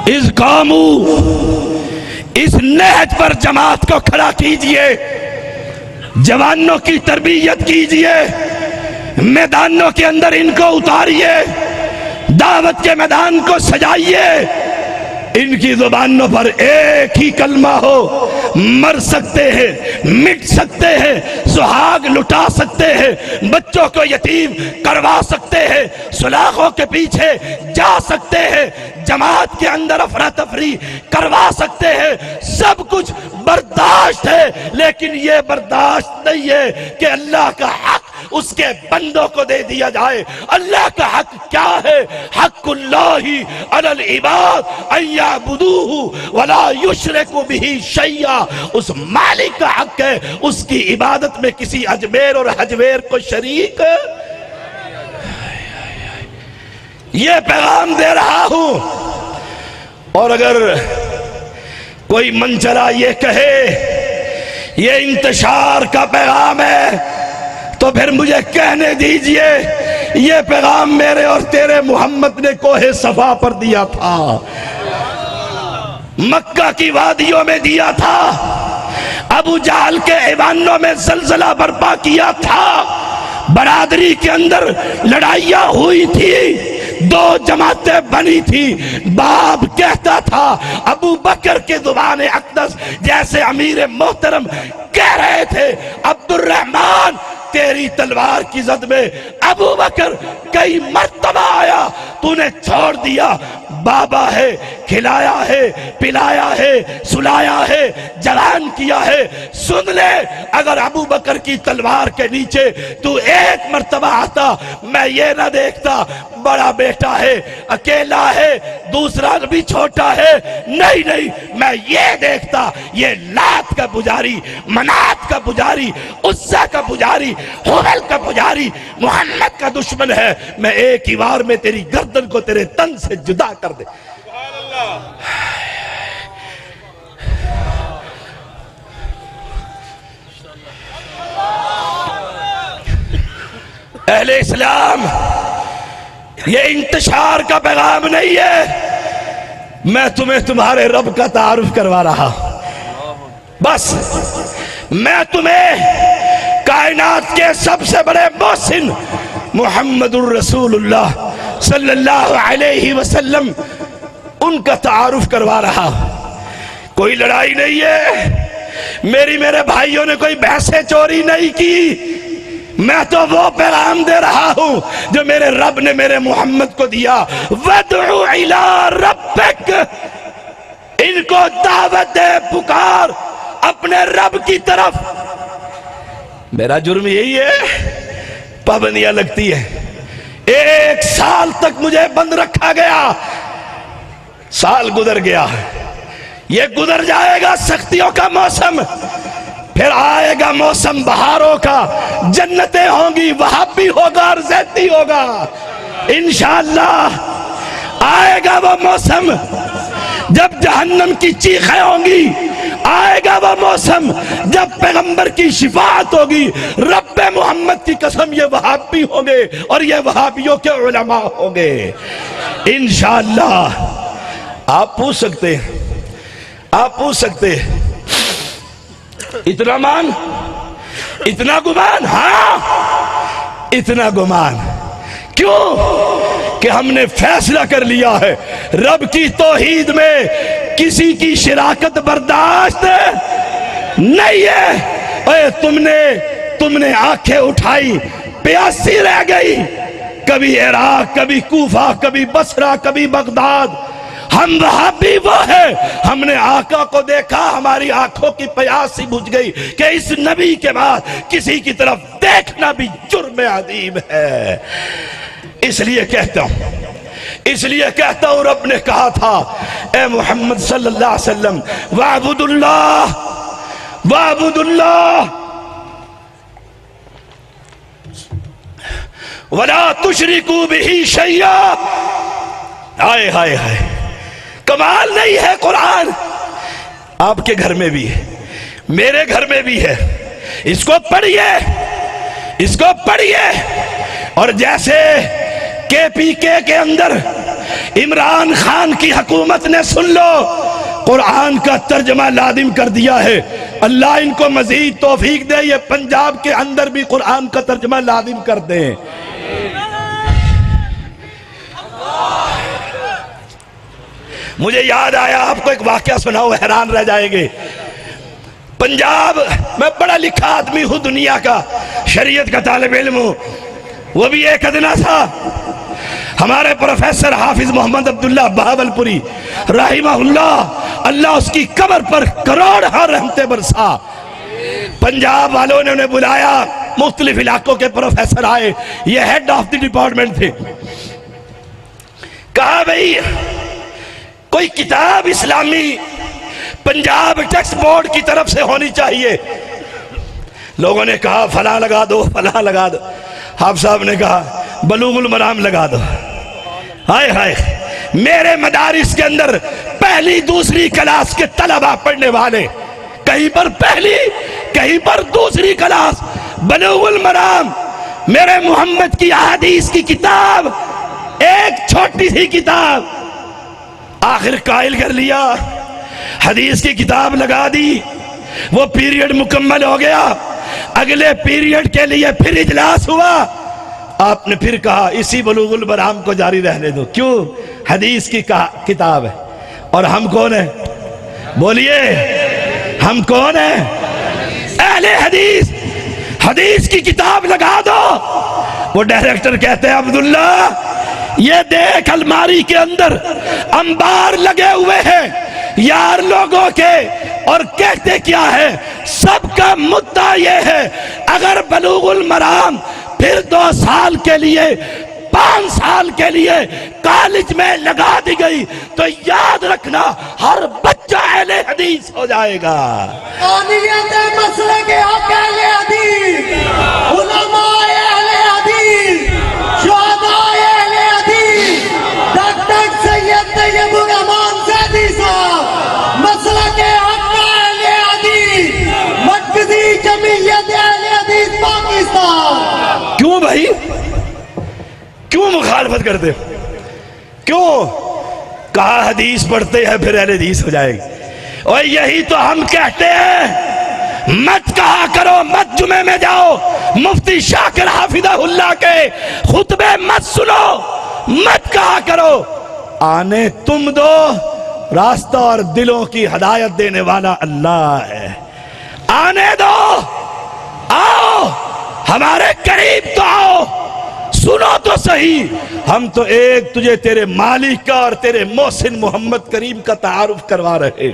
Speaker 3: اس قامو، اس نہج پر جماعت کو کھڑا کیجئے، جوانوں کی تربیت کیجئے، میدانوں کے اندر ان کو اتاریے، دعوت کے میدان کو سجائیے. ان کی زبانوں پر ایک ہی کلمہ ہو، مر سکتے ہیں، مٹ سکتے ہیں، سہاگ لٹا سکتے ہیں، بچوں کو یتیم کروا سکتے ہیں، سلاخوں کے پیچھے جا سکتے ہیں، جماعت کے اندر افراتفری کروا سکتے ہیں. سب کچھ برداشت ہے، لیکن یہ برداشت نہیں ہے کہ اللہ کا حق اس کے بندوں کو دے دیا جائے. اللہ کا حق کیا ہے؟ حق اللہ علی العباد ان یعبدوہ ولا یشرکوا بہ شیئا. اس مالک کا حق ہے اس کی عبادت میں کسی اجمیر اور حجویر کو شریک. یہ پیغام دے رہا ہوں. اور اگر کوئی منچلا یہ کہے یہ انتشار کا پیغام ہے تو پھر مجھے کہنے دیجئے یہ پیغام میرے اور تیرے محمد نے کوہ صفا پر دیا تھا، مکہ کی وادیوں میں دیا تھا، ابو جہل کے ایوانوں میں زلزلہ برپا کیا تھا، برادری کے اندر لڑائیاں ہوئی تھی، دو جماعتیں بنی تھی. باپ کہتا تھا، ابو بکر کے زبان اقدس جیسے امیر محترم کہہ رہے تھے، عبد الرحمن تیری تلوار کی زد میں ابو بکر کئی مرتبہ آیا، تو نے چھوڑ دیا. بابا ہے، کھلایا ہے، پلایا ہے، سلایا ہے، جوان کیا ہے. سن لے، اگر ابو بکر کی تلوار کے نیچے تو ایک مرتبہ آتا، میں یہ نہ دیکھتا بڑا بیٹا ہے، اکیلا ہے، دوسرا بھی چھوٹا ہے. نہیں، میں یہ دیکھتا یہ لات کا پجاری، منات کا پجاری، عزا کا پجاری، حبل کا پجاری، محمد کا دشمن ہے. میں ایک ہی وار میں تیری گردن کو تیرے تن سے جدا کر دے. اہل اسلام، یہ انتشار کا پیغام نہیں ہے، میں تمہیں تمہارے رب کا تعارف کروا رہا ہوں۔ بس میں تمہیں کائنات کے سب سے بڑے محسن محمد الرسول اللہ صلی اللہ علیہ وسلم ان کا تعارف کروا رہا ہوں۔ کوئی لڑائی نہیں ہے، میرے بھائیوں نے کوئی بحثیں چوری نہیں کی، میں تو وہ پیغام دے رہا ہوں جو میرے رب نے میرے محمد کو دیا۔ وَادْعُ إِلَىٰ رَبِّكَ، ان کو دعوت دے، پکار اپنے رب کی طرف۔ میرا جرم یہی ہے، پابندیاں لگتی ہیں، 1 سال تک مجھے بند رکھا گیا، سال گزر گیا، یہ گزر جائے گا سختیوں کا موسم، پھر آئے گا موسم بہاروں کا، جنتیں ہوں گی، وہاں بھی ہوگا اور زیدی ہوگا، انشاءاللہ آئے گا وہ موسم جب جہنم کی چیخیں ہوں گی، آئے گا وہ موسم جب پیغمبر کی شفاعت ہوگی۔ رب محمد کی قسم یہ وہابی ہوں گے اور یہ وہابیوں کے علماء ہوں گے انشاءاللہ۔ آپ پوچھ سکتے ہیں، آپ پوچھ سکتے ہیں اتنا مان، اتنا گمان؟ ہاں اتنا گمان، کیوں کہ ہم نے فیصلہ کر لیا ہے رب کی توحید میں کسی کی شراکت برداشت نہیں ہے۔ اے تم نے آنکھیں اٹھائی، پیاسی رہ گئی، کبھی عراق، کبھی کوفہ، کبھی بصرہ، کبھی بغداد، ہم وہاں بھی وہ ہیں۔ ہم نے آقا کو دیکھا، ہماری آنکھوں کی پیاسی بجھ گئی کہ اس نبی کے بعد کسی کی طرف دیکھنا بھی جرم عظیم ہے۔ اس لیے کہتا ہوں رب نے کہا تھا اے محمد صلی اللہ علیہ وسلم وَاعْبُدُ اللَّهَ وَلَا تُشْرِكُوا بِهِ شَيْئًا۔ ہائے ہائے ہائے، کمال نہیں ہے قرآن؟ آپ کے گھر میں بھی ہے، میرے گھر میں بھی ہے، اس کو پڑھیے، اس کو پڑھیے۔ اور جیسے KPK کے اندر عمران خان کی حکومت نے سن لو قرآن کا ترجمہ لازم کر دیا ہے، اللہ ان کو مزید توفیق دے، یہ پنجاب کے اندر بھی قرآن کا ترجمہ لازم کر دیں۔ مجھے یاد آیا، آپ کو ایک واقعہ سناؤ، حیران رہ جائیں گے۔ پنجاب میں پڑھا لکھا آدمی ہوں، دنیا کا شریعت کا طالب علم ہوں، وہ بھی ایک ادنا تھا۔ ہمارے پروفیسر حافظ محمد عبداللہ بہاولپوری رحمہ اللہ اس کی قبر پر کروڑ رحمتیں برسا۔ پنجاب والوں نے انہیں بلایا، مختلف علاقوں کے پروفیسر آئے، یہ ہیڈ آف دی ڈپارٹمنٹ تھے۔ کہا بھئی کوئی کتاب اسلامی پنجاب ٹیکسٹ بورڈ کی طرف سے ہونی چاہیے۔ لوگوں نے کہا فلاں لگا دو، فلاں لگا دو۔ حافظ صاحب نے کہا بلوغ المرام لگا دو۔ ہائے ہائے، میرے مدارس کے اندر پہلی دوسری کلاس کے طلبہ پڑھنے والے، کہیں پر پہلی کہیں پر دوسری کلاس، بلوغ المرام میرے محمد کی احادیث کی کتاب، ایک چھوٹی سی کتاب، آخر قائل کر لیا، حدیث کی کتاب لگا دی۔ وہ پیریڈ مکمل ہو گیا، اگلے پیریڈ کے لیے پھر اجلاس ہوا، آپ نے پھر کہا اسی بلوغ المرام کو جاری رہنے دو۔ کیوں؟ حدیث کی کتاب ہے، اور ہم کون ہیں؟ بولیے ہم کون ہیں؟ اہل حدیث، حدیث کی کتاب لگا دو۔ وہ ڈائریکٹر کہتے ہیں عبداللہ یہ دیکھ الماری کے اندر انبار لگے ہوئے ہیں یار لوگوں کے، اور کہتے کیا ہے؟ سب کا مدعا یہ ہے اگر بلوغ المرام پھر 2 سال کے لیے 5 سال کے لیے کالج میں لگا دی گئی تو یاد رکھنا ہر بچہ اہل حدیث ہو جائے گا۔
Speaker 4: قانیت مسئلے کے حق اہل حدیث، علماء اہل حدیث، شہداء اہل حدیث، ڈاکٹر سید طیب الرحمان زیدی صاحب، مسئلے کے حق اہل حدیث، مرکزی جمعیت اہل حدیث پاکستان۔
Speaker 3: کیوں بھائی؟ کیوں مخالفت کرتے ہو؟ کیوں؟ کہا حدیث پڑھتے ہیں پھر اہل حدیث ہو جائے گی. اور یہی تو ہم کہتے ہیں، مت کہا کرو، مت جمعے میں جاؤ مفتی شاکر حافظہ اللہ کے خطبے مت سنو، مت کہا کرو. آنے تم دو، راستہ اور دلوں کی ہدایت دینے والا اللہ ہے. آنے دو، آؤ ہمارے قریب تو آؤ، سنو تو صحیح. ہم تو ایک تجھے تیرے مالک کا اور تیرے محسن محمد کریم کا تعارف کروا رہے.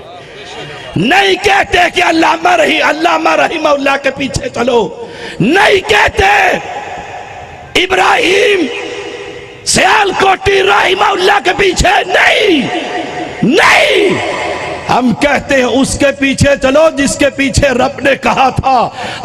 Speaker 3: نہیں کہتے کہ علامہ رحمہ اللہ کے پیچھے چلو، نہیں کہتے ابراہیم سیالکوٹی رحمہ اللہ کے پیچھے، نہیں. ہم کہتے ہیں اس کے پیچھے چلو جس کے پیچھے رب نے کہا تھا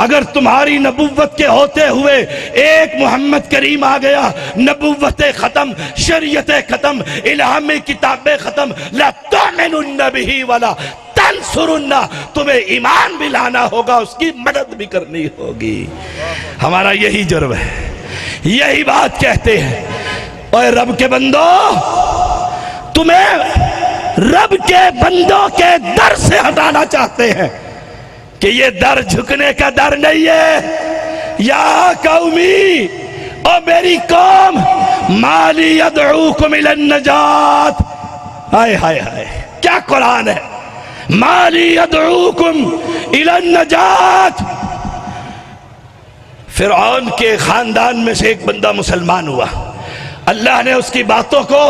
Speaker 3: اگر تمہاری نبوت کے ہوتے ہوئے ایک محمد کریم آ گیا، نبوت ختم، شریعت ختم، الہامی کتابیں ختم، لا تؤمنن بہ ولا تنصرن، تمہیں ایمان بھی لانا ہوگا، اس کی مدد بھی کرنی ہوگی. ہمارا یہی جرم ہے، یہی بات کہتے ہیں. اے رب کے بندو، تمہیں رب کے بندوں کے در سے ہٹانا چاہتے ہیں کہ یہ در جھکنے کا در نہیں ہے. یا قومی، او میری قوم، مالی یدعوکم الی النجات. ہائے ہائے ہائے کیا قرآن ہے، مالی یدعوکم الی النجات. فرعون کے خاندان میں سے ایک بندہ مسلمان ہوا، اللہ نے اس کی باتوں کو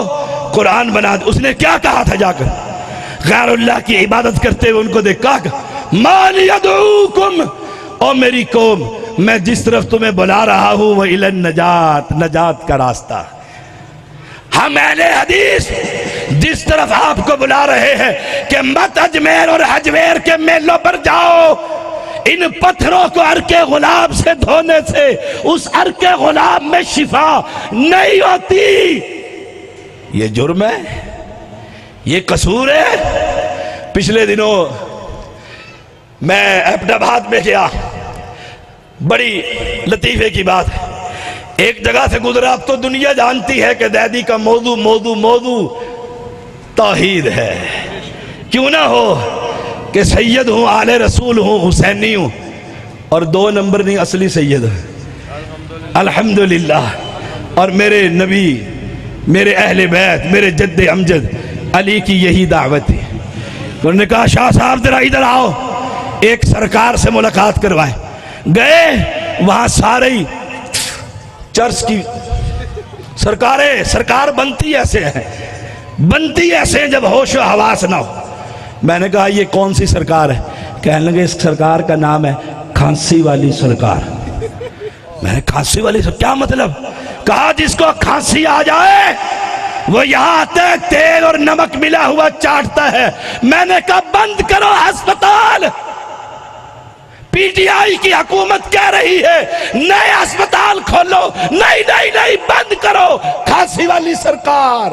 Speaker 3: قرآن بنا دیا. اس نے کیا کہا تھا جا کر؟ غیر اللہ کی عبادت کرتے ہوئے ان کو دیکھ کہا مَا لِيَدْعُوكُمْ، او میری قوم میں جس طرف تمہیں بلا رہا ہوں وہ اِلَى النجات، نجات کا راستہ. ہم اہل حدیث جس طرف آپ کو بلا رہے ہیں کہ مت اجمیر اور حجویر کے میلوں پر جاؤ، ان پتھروں کو عرق غلاب سے دھونے سے اس عرق غلاب میں شفا نہیں ہوتی. یہ جرم ہے، یہ قصور ہے. پچھلے دنوں میں احمد آباد میں گیا، بڑی لطیفے کی بات ہے. ایک جگہ سے گزرا، اب تو دنیا جانتی ہے کہ زیدی کا موضوع توحید ہے. کیوں نہ ہو کہ سید ہوں، آل رسول ہوں، حسینی ہوں، اور 2 نمبر نہیں اصلی سید الحمدللہ. اور میرے نبی، میرے اہل بیت، میرے جد امجد علی کی یہی دعوت تھی. انہوں نے کہا شاہ صاحب ذرا ادھر آؤ، ایک سرکار سے ملاقات کروائیں. گئے وہاں سارے چرچ کی سرکار بنتی ایسے ہیں جب ہوش و حواس نہ ہو. میں نے کہا یہ کون سی سرکار ہے؟ کہنے لگے اس سرکار کا نام ہے کھانسی والی سرکار. میں نے کھانسی والی سرکار کیا مطلب؟ کہا جس کو کھانسی آ جائے وہ یہاں آتا ہے، تیل اور نمک ملا ہوا چاٹتا ہے. میں نے کہا بند کرو ہسپتال، پی ٹی آئی کی حکومت کہہ رہی ہے نئے ہسپتال کھولو. نہیں بند کرو. کھانسی والی سرکار،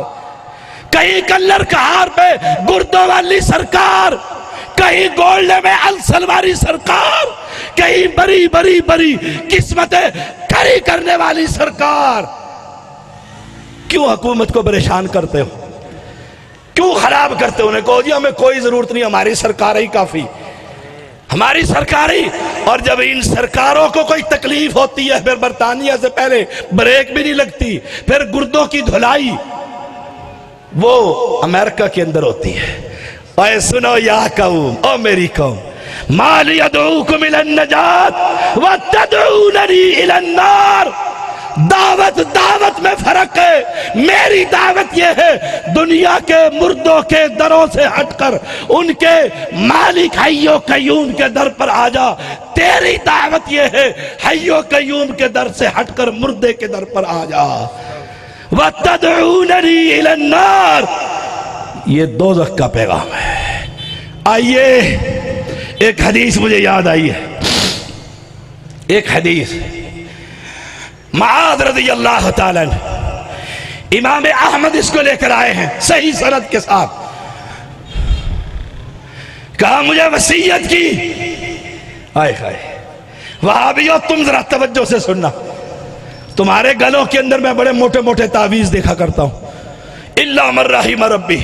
Speaker 3: کہیں کلر کہار پہ گردوں والی سرکار، کہیں گولڈے میں السل والی سرکار، کہیں بڑی قسمتیں کھڑی کرنے والی سرکار. کیوں حکومت کو پریشان کرتے ہو؟ کیوں خراب کرتے ہو؟ انہیں کہو جی ہمیں کوئی ضرورت نہیں، ہماری سرکار ہی کافی، ہماری سرکاری. اور جب ان سرکاروں کو کوئی تکلیف ہوتی ہے، پھر برطانیہ سے پہلے بریک بھی نہیں لگتی، پھر گردوں کی دھلائی وہ امریکہ کے اندر ہوتی ہے. اے سنو یا قوم، او میری قوم، مَا لِيَدْعُوكُمْ إِلَى النَّجَاتِ وَتَدْعُونَنِي إِلَى النَّارِ. دعوت میں فرق ہے. میری دعوت یہ ہے دنیا کے مردوں کے دروں سے ہٹ کر ان کے مالک حی و قیوم کے در پر آ جا. تیری دعوت یہ ہے حی و قیوم کے در سے ہٹ کر مردے کے در پر آ جا. وَتَدْعُونَنِي إِلَى النَّارِ. یہ دوزخ کا پیغام ہے. آئیے ایک حدیث مجھے یاد آئی ہے، ایک حدیث معاذ رضی اللہ تعالیٰ عنہ، امام احمد اس کو لے کر آئے ہیں صحیح سند کے ساتھ. کہا مجھے وصیت کی. آئے وہابیو تم ذرا توجہ سے سننا، تمہارے گلوں کے اندر میں بڑے موٹے موٹے تعویذ دیکھا کرتا ہوں، الا من رحم ربی،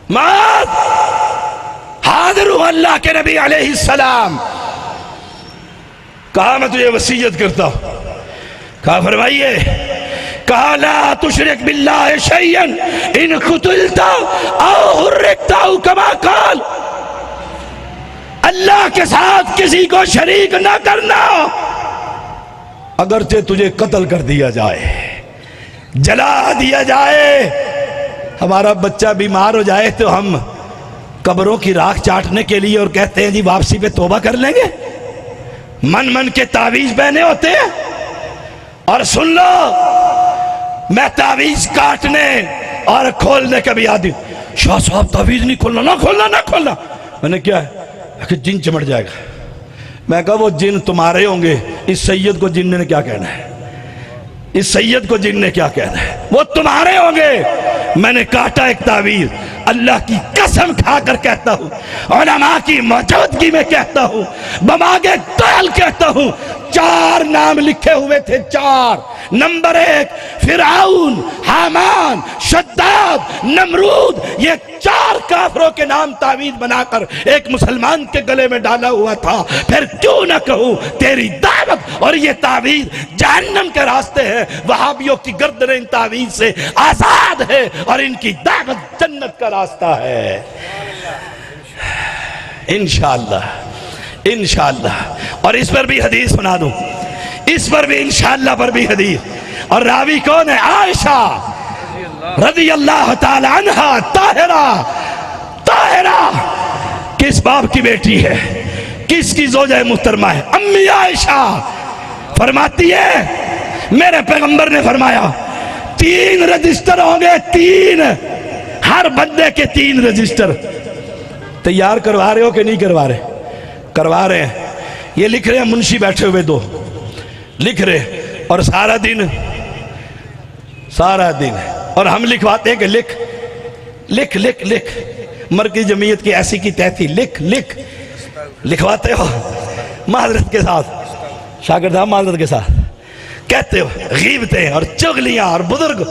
Speaker 3: مات حاضر ہوں اللہ کے نبی علیہ السلام، کہا میں تجھے وصیت کرتا ہوں، کہا فرمائیے، کہا لا تشرک باللہ شیئا ان قتلت او حرقت او کما قال، اللہ کے ساتھ کسی کو شریک نہ کرنا، اگرچہ تجھے قتل کر دیا جائے، جلا دیا جائے۔ ہمارا بچہ بیمار ہو جائے تو ہم قبروں کی راکھ چاٹنے کے لیے اور کہتے ہیں جی واپسی پہ توبہ کر لیں گے، من کے تعویذ پہنے ہوتے ہیں۔ اور سن لو، میں تعویذ کاٹنے اور کھولنے کا بھی عادی، شاہ صاحب تعویذ نہیں کھولنا، نہ کھولنا نہ کھولنا۔ میں نے کیا ہے کہ جن چمٹ جائے گا۔ میں کہا وہ جن تمہارے ہوں گے، اس سید کو جن نے کیا کہنا ہے، اس سید کو جن نے کیا کہنا ہے، وہ تمہارے ہوں گے۔ میں نے کاٹا ایک تعویذ، اللہ کی قسم کھا کر کہتا ہوں، علماء کی موجودگی میں کہتا ہوں، بماغ دل کہتا ہوں، 4 نام لکھے ہوئے تھے، 4۔ نمبر 1 فرعون، حامان، شداد، نمرود، یہ 4 کافروں کے نام تعویذ بنا کر ایک مسلمان کے گلے میں ڈالا ہوا تھا۔ پھر کیوں نہ کہوں تیری دعوت اور یہ تعویذ جہنم کے راستے ہیں، وہابیوں کی گردن ان تعویذ سے آزاد ہے اور ان کی دعوت جنت کا راستہ ہے، انشاءاللہ انشاءاللہ۔ اور اس پر بھی حدیث سنا دوں، اس پر بھی انشاءاللہ پر بھی حدیث، اور راوی کون ہے؟ عائشہ رضی اللہ تعالی عنہا، طاہرہ کس باپ کی بیٹی ہے، کس کی زوجہ محترمہ ہے؟ امی عائشہ فرماتی ہے میرے پیغمبر نے فرمایا 3 رجسٹر ہوں گے، 3، ہر بندے کے 3 رجسٹر۔ تیار کروا رہے ہو کہ نہیں کروا رہے؟ کروا رہے ہیں۔ یہ لکھ رہے ہیں منشی بیٹھے ہوئے 2 لکھ رہے، اور سارا دن اور ہم لکھواتے ہیں کہ لکھ لکھ لکھ لکھ، مرکزی جمعیت کی ایسی کی تیسی، لکھ لکھ لکھواتے ہو معذرت کے ساتھ، شاگرد صاحب معذرت کے ساتھ کہتے ہو، غیبتیں اور چغلیاں اور بزرگ۔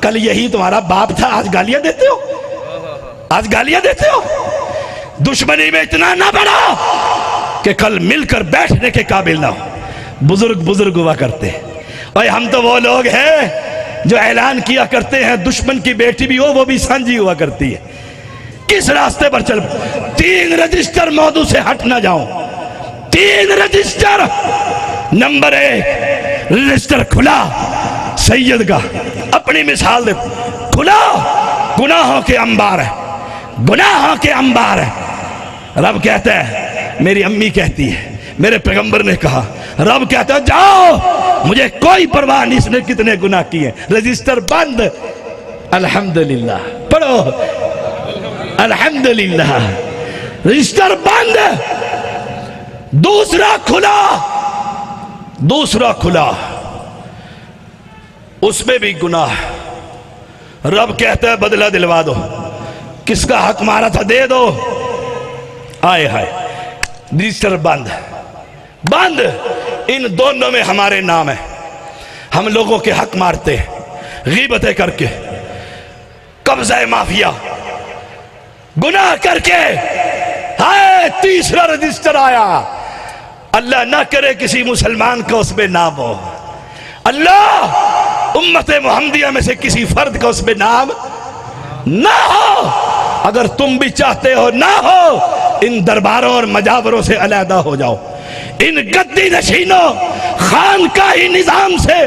Speaker 3: کل یہی تمہارا باپ تھا، آج گالیاں دیتے ہو، آج گالیاں دیتے ہو۔ دشمنی میں اتنا نہ بڑھا کہ کل مل کر بیٹھنے کے قابل نہ ہو۔ بزرگ ہوا کرتے ہیں، اور ہم تو وہ لوگ ہیں جو اعلان کیا کرتے ہیں دشمن کی بیٹی بھی ہو وہ بھی سانجی ہوا کرتی ہے۔ کس راستے پر چل؟ 3 رجسٹر موضوع سے ہٹ نہ جاؤں، 3 رجسٹر۔ نمبر 1 رجسٹر کھلا سید کا، اپنی مثال دے، کھلا گناہوں کے انبار ہے، گناہوں کے انبار ہے۔ رب کہتا ہے، میری امی کہتی ہے، میرے پیغمبر نے کہا، رب کہتا ہے جاؤ، مجھے کوئی پرواہ نہیں اس نے کتنے گناہ کیے، رجسٹر بند۔ الحمدللہ پڑھو، الحمدللہ رجسٹر بند۔ دوسرا کھلا، اس میں بھی گناہ۔ رب کہتا ہے بدلہ دلوا دو، کس کا حق مارا تھا دے دو۔ آئے ہائے، رجسٹر بند۔ ان دونوں میں ہمارے نام ہیں، ہم لوگوں کے حق مارتے ہیں، غیبتیں کر کے، قبضہ مافیا، گناہ کر کے۔ ہائے، تیسرا رجسٹر آیا، اللہ نہ کرے کسی مسلمان کو اس میں نام ہو، اللہ امت محمدیہ میں سے کسی فرد کو اس میں نام نہ ہو۔ اگر تم بھی چاہتے ہو نہ ہو، ان درباروں اور مجاوروں سے علیحدہ ہو جاؤ، ان گدی نشینوں خانقاہی نظام سے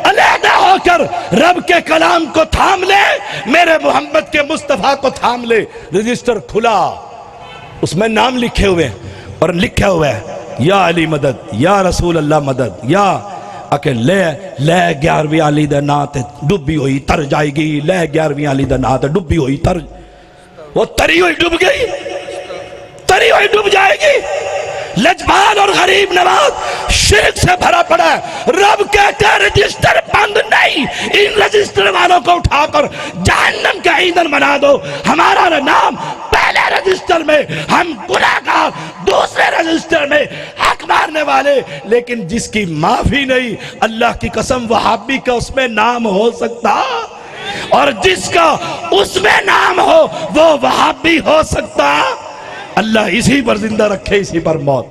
Speaker 3: علیحدہ ہو کر رب کے کلام کو تھام لے، میرے محمد کے مصطفیٰ کو تھام لے۔ رجسٹر کھلا، اس میں نام لکھے ہوئے اور لکھا ہوا ہے یا علی مدد، یا رسول اللہ مدد، یا اکے لے 11ویں علی دا نات ڈبی ہوئی تر جائے گی، لے 11ویں علی دا نات ڈبی ہوئی تر، وہ تری ہوئی ڈب گئی، تری ہوئی ڈب جائے گی۔ لجبال اور غریب نواز شرک سے بھرا پڑا ہے۔ رب کہتے ہیں رجسٹر بند نہیں، ان رجسٹر والوں کو اٹھا کر جہنم کا ایندھن بنا دو۔ ہمارا نام پہلے رجسٹر میں ہم گناہگار، دوسرے رجسٹر میں حق مارنے
Speaker 6: مارنے والے، لیکن جس کی معافی نہیں، اللہ کی قسم وہابی کا اس میں نام ہو سکتا، اور جس کا اس میں نام ہو وہ وہابی ہو سکتا۔ اللہ اسی پر زندہ رکھے، اسی پر موت۔